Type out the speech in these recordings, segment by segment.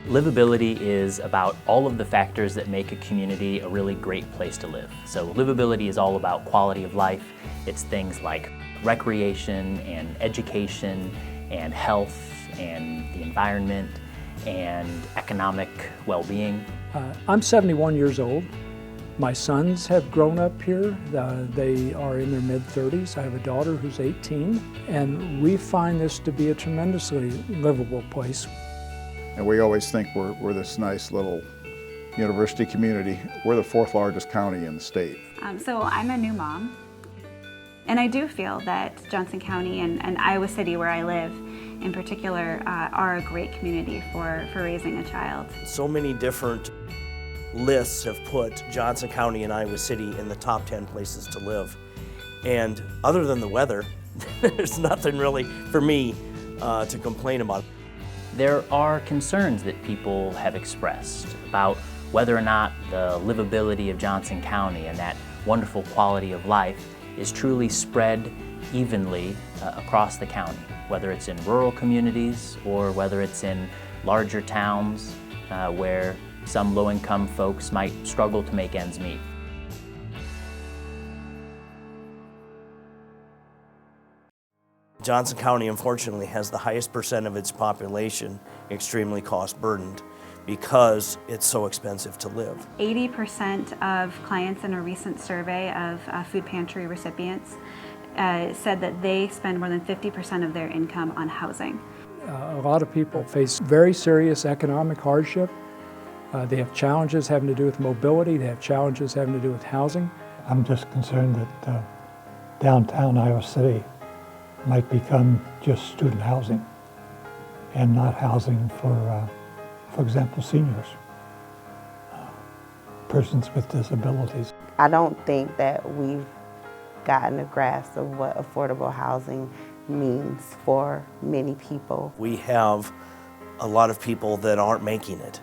Livability is about all of the factors that make a community a really great place to live. So livability is all about quality of life. It's things like recreation and education and health and the environment and economic well-being. I'm 71 years old. My sons have grown up here. They are in their mid-30s. I have a daughter who's 18, and we find this to be a tremendously livable place. And we always think we're this nice little university community. We're the fourth largest county in the state. So I'm a new mom, and I do feel that Johnson County and Iowa City, where I live in particular, are a great community for raising a child. So many different lists have put Johnson County and Iowa City in the top 10 places to live. And other than the weather, there's nothing really for me to complain about. There are concerns that people have expressed about whether or not the livability of Johnson County and that wonderful quality of life is truly spread evenly across the county, whether it's in rural communities or whether it's in larger towns where some low-income folks might struggle to make ends meet. Johnson County, unfortunately, has the highest percent of its population extremely cost-burdened because it's so expensive to live. 80% of clients in a recent survey of food pantry recipients said that they spend more than 50% of their income on housing. A lot of people face very serious economic hardship. They have challenges having to do with mobility. They have challenges having to do with housing. I'm just concerned that downtown Iowa City might become just student housing and not housing for example, seniors, persons with disabilities. I don't think that we've gotten a grasp of what affordable housing means for many people. We have a lot of people that aren't making it,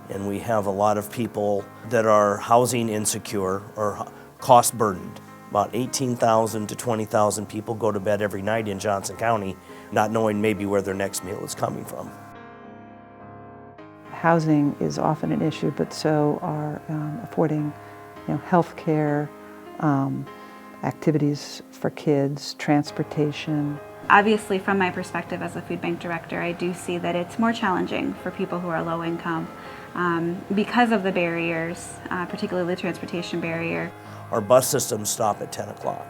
and we have a lot of people that are housing insecure or cost burdened. About 18,000 to 20,000 people go to bed every night in Johnson County not knowing maybe where their next meal is coming from. Housing is often an issue, but so are affording health care, activities for kids, transportation. Obviously, from my perspective as a food bank director, I do see that it's more challenging for people who are low income because of the barriers, particularly the transportation barrier. Our bus systems stop at 10 o'clock.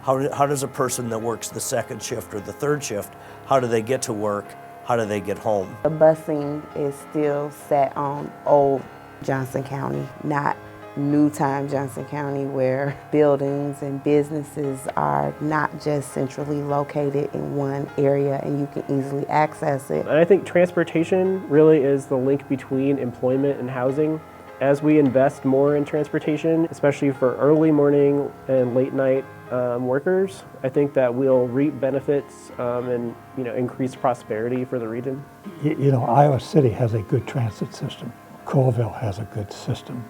How does a person that works the second shift or the third shift, how do they get to work? How do they get home? The busing is still set on old Johnson County, not new time Johnson County, where buildings and businesses are not just centrally located in one area and you can easily access it. And I think transportation really is the link between employment and housing. As we invest more in transportation, especially for early morning and late night workers, I think that we'll reap benefits and increase prosperity for the region. Iowa City has a good transit system. Colville has a good system.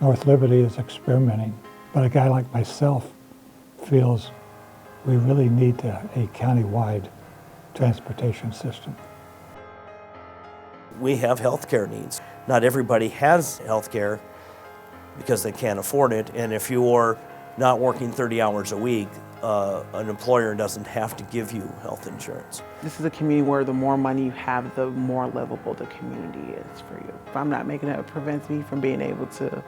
North Liberty is experimenting, but a guy like myself feels we really need a county-wide transportation system. We have health care needs. Not everybody has health care because they can't afford it, and if you're not working 30 hours a week, an employer doesn't have to give you health insurance. This is a community where the more money you have, the more livable the community is for you. If I'm not making it, it prevents me from being able to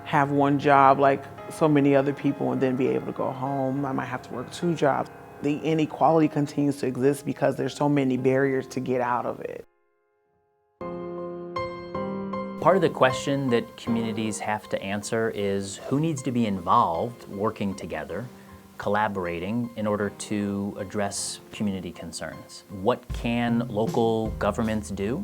have one job like so many other people and then be able to go home. I might have to work 2 jobs. The inequality continues to exist because there's so many barriers to get out of it. Part of the question that communities have to answer is who needs to be involved, working together, collaborating in order to address community concerns. What can local governments do?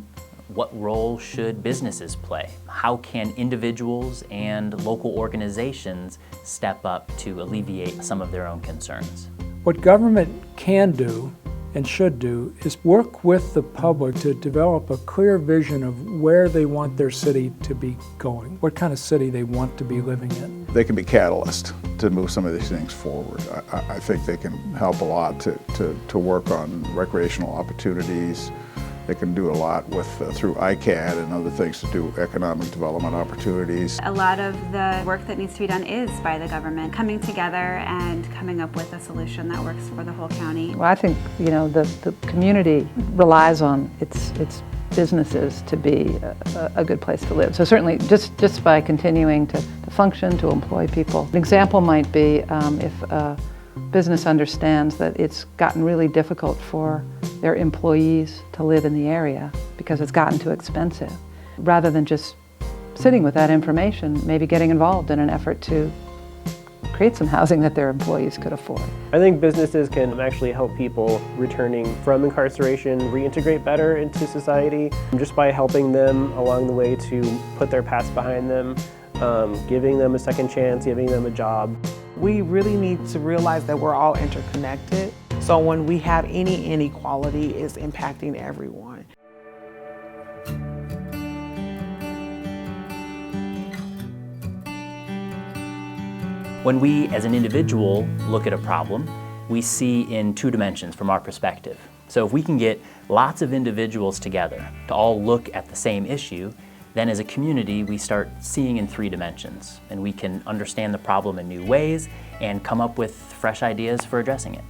What role should businesses play? How can individuals and local organizations step up to alleviate some of their own concerns? What government can do and should do is work with the public to develop a clear vision of where they want their city to be going, what kind of city they want to be living in. They can be catalysts to move some of these things forward. I think they can help a lot to work on recreational opportunities, They can do a lot with through ICAD and other things to do economic development opportunities. A lot of the work that needs to be done is by the government, coming together and coming up with a solution that works for the whole county. Well, I think, the community relies on its businesses to be a good place to live. So certainly just by continuing to function, to employ people. An example might be if a business understands that it's gotten really difficult for their employees to live in the area because it's gotten too expensive. Rather than just sitting with that information, maybe getting involved in an effort to create some housing that their employees could afford. I think businesses can actually help people returning from incarceration reintegrate better into society just by helping them along the way to put their past behind them, giving them a second chance, giving them a job. We really need to realize that we're all interconnected. So when we have any inequality, it's impacting everyone. When we, as an individual, look at a problem, we see in two dimensions from our perspective. So if we can get lots of individuals together to all look at the same issue, then as a community, we start seeing in three dimensions, and we can understand the problem in new ways and come up with fresh ideas for addressing it.